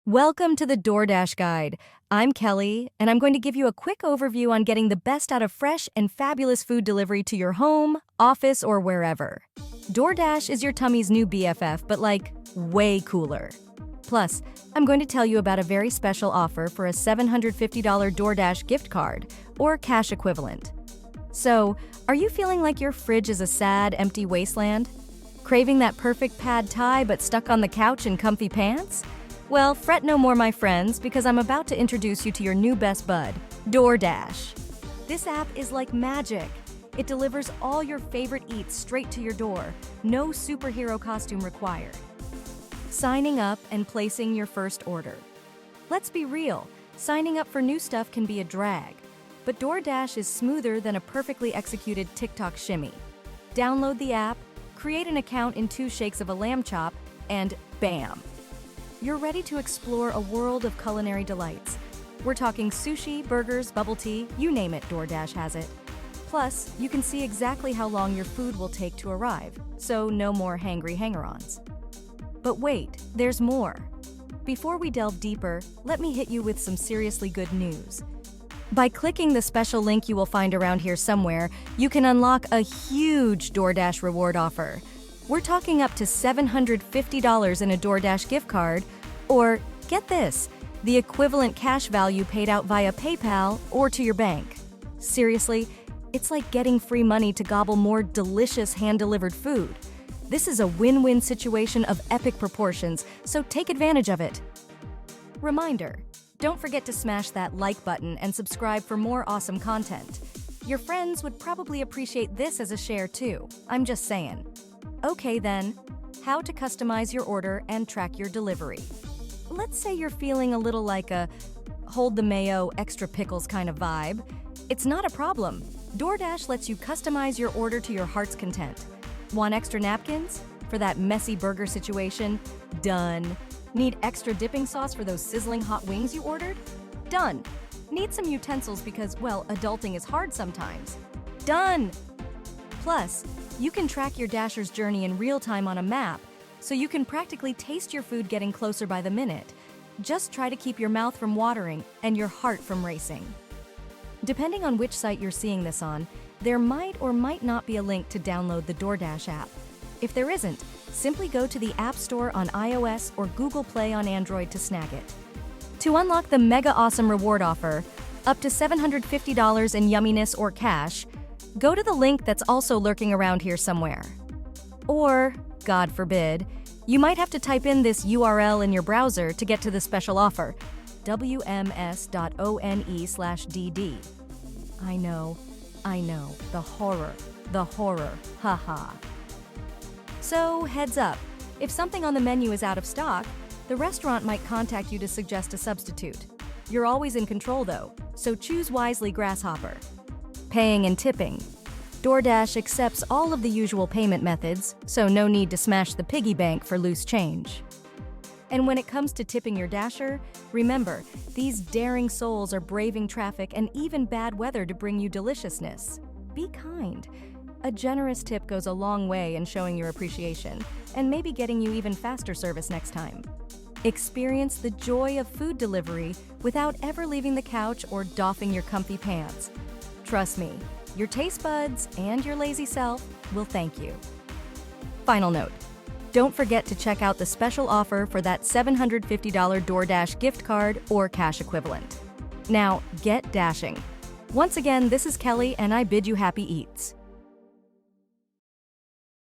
Welcome to the DoorDash Guide. I'm Kelly, and I'm going to give you a quick overview on getting the best out of fresh and fabulous food delivery to your home, office, or wherever. DoorDash is your tummy's new BFF, but way cooler. Plus, I'm going to tell you about a very special offer for a $750 DoorDash gift card, or cash equivalent. So, are you feeling like your fridge is a sad, empty wasteland? Craving that perfect pad thai but stuck on the couch in comfy pants? Well, fret no more, my friends, because I'm about to introduce you to your new best bud, DoorDash. This app is like magic. It delivers all your favorite eats straight to your door, no superhero costume required. Signing up and placing your first order. Let's be real, signing up for new stuff can be a drag, but DoorDash is smoother than a perfectly executed TikTok shimmy. Download the app, create an account in 2 shakes of a lamb chop, and bam! You're ready to explore a world of culinary delights. We're talking sushi, burgers, bubble tea, you name it, DoorDash has it. Plus, you can see exactly how long your food will take to arrive, so no more hangry hanger-ons. But wait, there's more. Before we delve deeper, let me hit you with some seriously good news. By clicking the special link you will find around here somewhere, you can unlock a huge DoorDash reward offer. We're talking up to $750 in a DoorDash gift card, or, get this, the equivalent cash value paid out via PayPal or to your bank. Seriously, it's like getting free money to gobble more delicious hand-delivered food. This is a win-win situation of epic proportions, so take advantage of it. Reminder, don't forget to smash that like button and subscribe for more awesome content. Your friends would probably appreciate this as a share too, I'm just saying. Okay then, how to customize your order and track your delivery. Let's say you're feeling a little like a hold the mayo, extra pickles kind of vibe. It's not a problem. DoorDash lets you customize your order to your heart's content. Want extra napkins? For that messy burger situation? Done. Need extra dipping sauce for those sizzling hot wings you ordered? Done. Need some utensils because, well, adulting is hard sometimes? Done. Plus, you can track your Dasher's journey in real time on a map, so you can practically taste your food getting closer by the minute. Just try to keep your mouth from watering and your heart from racing. Depending on which site you're seeing this on, there might or might not be a link to download the DoorDash app. If there isn't, simply go to the App Store on iOS or Google Play on Android to snag it. To unlock the mega awesome reward offer, up to $750 in yumminess or cash, go to the link that's also lurking around here somewhere. Or, God forbid, you might have to type in this URL in your browser to get to the special offer, wms.one/dd. I know, the horror, haha. So, heads up, if something on the menu is out of stock, the restaurant might contact you to suggest a substitute. You're always in control though, so choose wisely, grasshopper. Paying and tipping. DoorDash accepts all of the usual payment methods, so no need to smash the piggy bank for loose change. And when it comes to tipping your Dasher, remember, these daring souls are braving traffic and even bad weather to bring you deliciousness. Be kind. A generous tip goes a long way in showing your appreciation, and maybe getting you even faster service next time. Experience the joy of food delivery without ever leaving the couch or doffing your comfy pants. Trust me, your taste buds and your lazy self will thank you. Final note, don't forget to check out the special offer for that $750 DoorDash gift card or cash equivalent. Now, get dashing. Once again, this is Kelly, and I bid you happy eats.